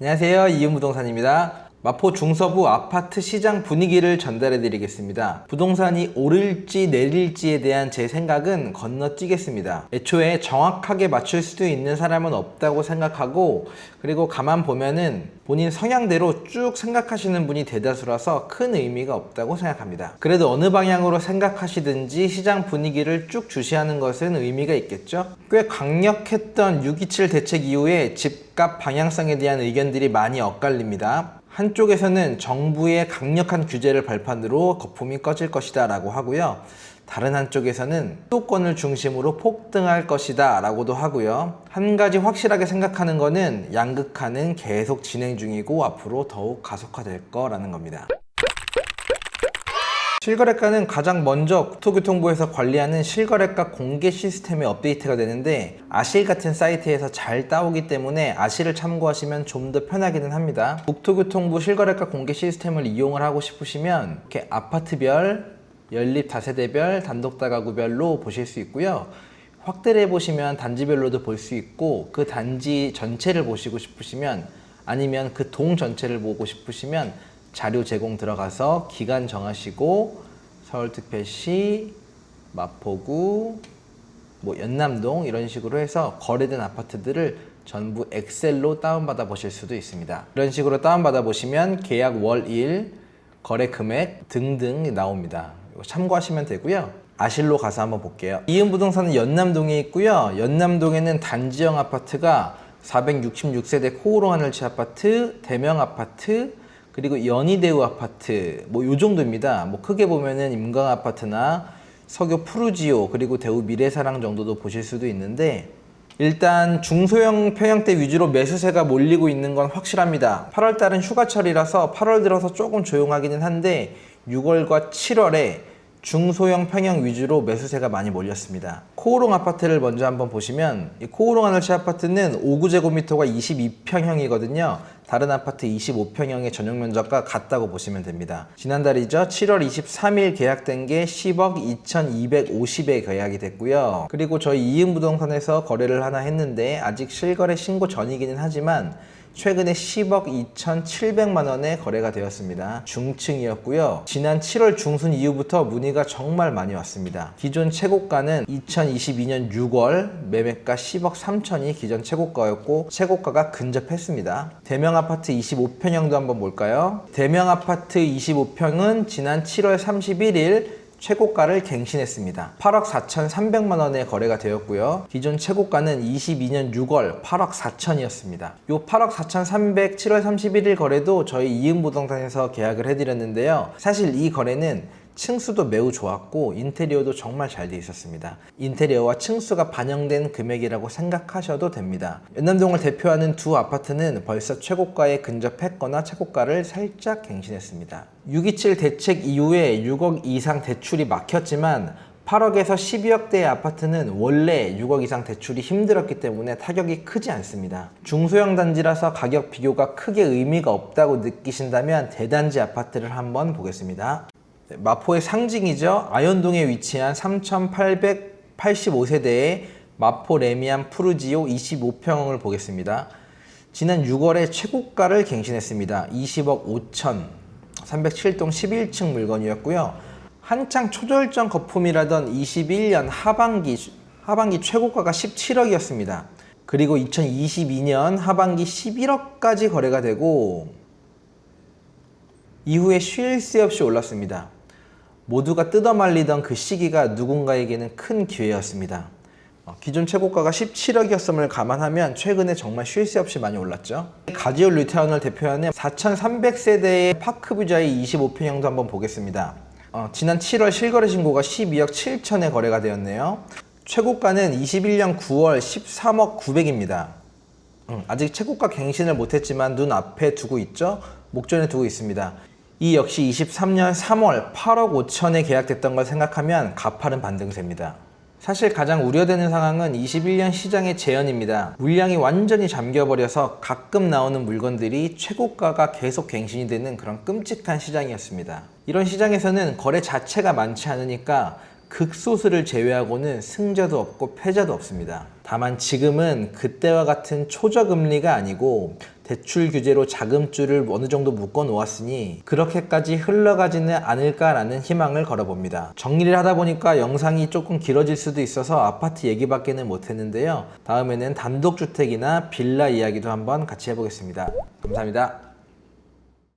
안녕하세요, 이은부동산입니다. 마포 중서부 아파트 시장 분위기를 전달해 드리겠습니다. 부동산이 오를지 내릴지에 대한 제 생각은 건너뛰겠습니다. 애초에 정확하게 맞출 수도 있는 사람은 없다고 생각하고, 그리고 가만 보면은 본인 성향대로 쭉 생각하시는 분이 대다수라서 큰 의미가 없다고 생각합니다. 그래도 어느 방향으로 생각하시든지 시장 분위기를 쭉 주시하는 것은 의미가 있겠죠. 꽤 강력했던 6.27 대책 이후에 집값 방향성에 대한 의견들이 많이 엇갈립니다. 한쪽에서는 정부의 강력한 규제를 발판으로 거품이 꺼질 것이다 라고 하고요. 다른 한쪽에서는 수도권을 중심으로 폭등할 것이다 라고도 하고요. 한 가지 확실하게 생각하는 거는 양극화는 계속 진행 중이고 앞으로 더욱 가속화될 거라는 겁니다. 실거래가는 가장 먼저 국토교통부에서 관리하는 실거래가 공개 시스템에 업데이트가 되는데, 아실 같은 사이트에서 잘 따오기 때문에 아실을 참고하시면 좀 더 편하기는 합니다. 국토교통부 실거래가 공개 시스템을 이용을 하고 싶으시면 이렇게 아파트별, 연립 다세대별, 단독다가구별로 보실 수 있고요. 확대를 해보시면 단지별로도 볼 수 있고, 그 단지 전체를 보시고 싶으시면, 아니면 그 동 전체를 보고 싶으시면 자료 제공 들어가서 기간 정하시고 서울특별시, 마포구, 연남동 이런 식으로 해서 거래된 아파트들을 전부 엑셀로 다운받아 보실 수도 있습니다. 이런 식으로 다운받아 보시면 계약 월일, 거래 금액 등등 나옵니다. 이거 참고하시면 되고요. 아실로 가서 한번 볼게요. 이은부동산은 연남동에 있고요. 연남동에는 단지형 아파트가 466세대 코오롱 하늘채 아파트, 대명 아파트, 그리고 연희대우 아파트 요 정도입니다. 크게 보면은 임강 아파트나 서교 푸르지오, 그리고 대우 미래사랑 정도도 보실 수도 있는데, 일단 중소형 평형대 위주로 매수세가 몰리고 있는 건 확실합니다. 8월달은 휴가철이라서 8월 들어서 조금 조용하기는 한데 6월과 7월에 중소형 평형 위주로 매수세가 많이 몰렸습니다. 코오롱 아파트를 먼저 한번 보시면, 이 코오롱 하늘채 아파트는 5구제곱미터가 22평형이거든요. 다른 아파트 25평형의 전용 면적과 같다고 보시면 됩니다. 지난달이죠. 7월 23일 계약된 게 10억 2250에 계약이 됐고요. 그리고 저희 이은부동산에서 거래를 하나 했는데 아직 실거래 신고 전이기는 하지만 최근에 10억 2,700만 원에 거래가 되었습니다. 중층이었고요. 지난 7월 중순 이후부터 문의가 정말 많이 왔습니다. 기존 최고가는 2022년 6월 매매가 10억 3천이 기존 최고가였고, 최고가가 근접했습니다. 대명 아파트 25평형도 한번 볼까요? 대명 아파트 25평은 지난 7월 31일 최고가를 갱신했습니다. 8억 4,300만 원에 거래가 되었고요. 기존 최고가는 22년 6월 8억 4천이었습니다. 요 8억 4,300 7월 31일 거래도 저희 이은부동산에서 계약을 해드렸는데요. 사실 이 거래는 층수도 매우 좋았고 인테리어도 정말 잘 돼 있었습니다. 인테리어와 층수가 반영된 금액이라고 생각하셔도 됩니다. 연남동을 대표하는 두 아파트는 벌써 최고가에 근접했거나 최고가를 살짝 갱신했습니다. 6.27 대책 이후에 6억 이상 대출이 막혔지만 8억에서 12억대의 아파트는 원래 6억 이상 대출이 힘들었기 때문에 타격이 크지 않습니다. 중소형 단지라서 가격 비교가 크게 의미가 없다고 느끼신다면 대단지 아파트를 한번 보겠습니다. 마포의 상징이죠. 아현동에 위치한 3,885세대의 마포 레미안 푸르지오 25평을 보겠습니다. 지난 6월에 최고가를 갱신했습니다. 20억 5천, 307동 11층 물건이었고요. 한창 초절정 거품이라던 21년 하반기 최고가가 17억이었습니다. 그리고 2022년 하반기 11억까지 거래가 되고 이후에 쉴 새 없이 올랐습니다. 모두가 뜯어말리던 그 시기가 누군가에게는 큰 기회였습니다. 기존 최고가가 17억이었음을 감안하면 최근에 정말 쉴 새 없이 많이 올랐죠. 가지올 리타운을 대표하는 4,300세대의 파크뷰자의 25평형도 한번 보겠습니다. 지난 7월 실거래 신고가 12억 7천에 거래가 되었네요. 최고가는 21년 9월 13억 900입니다. 아직 최고가 갱신을 못했지만 눈앞에 두고 있죠. 목전에 두고 있습니다. 이 역시 23년 3월 8억 5천에 계약됐던 걸 생각하면 가파른 반등세입니다. 사실 가장 우려되는 상황은 21년 시장의 재현입니다. 물량이 완전히 잠겨버려서 가끔 나오는 물건들이 최고가가 계속 갱신이 되는 그런 끔찍한 시장이었습니다. 이런 시장에서는 거래 자체가 많지 않으니까 극소수를 제외하고는 승자도 없고 패자도 없습니다. 다만 지금은 그때와 같은 초저금리가 아니고 대출 규제로 자금줄을 어느 정도 묶어 놓았으니 그렇게까지 흘러가지는 않을까라는 희망을 걸어봅니다. 정리를 하다 보니까 영상이 조금 길어질 수도 있어서 아파트 얘기밖에는 못했는데요. 다음에는 단독주택이나 빌라 이야기도 한번 같이 해보겠습니다. 감사합니다.